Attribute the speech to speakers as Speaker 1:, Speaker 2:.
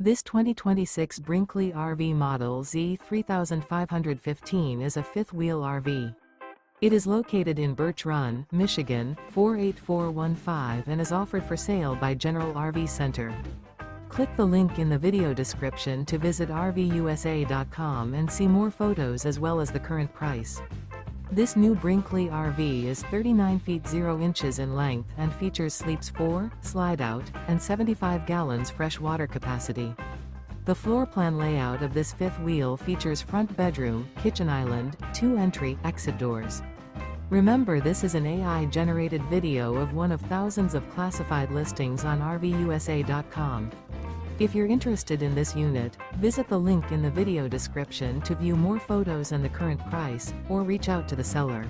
Speaker 1: This 2026 Brinkley RV Model Z 3515 is a fifth-wheel RV. It is located in Birch Run, Michigan, 48415 and is offered for sale by General RV Center. Click the link in the video description to visit RVUSA.com and see more photos as well as the current price. This new Brinkley RV is 39 feet 0 inches in length and features sleeps 4, slide-out, and 75 gallons fresh water capacity. The floor plan layout of this fifth wheel features front bedroom, kitchen island, 2 entry/exit doors. Remember, this is an AI-generated video of one of thousands of classified listings on RVUSA.com. If you're interested in this unit, visit the link in the video description to view more photos and the current price, or reach out to the seller.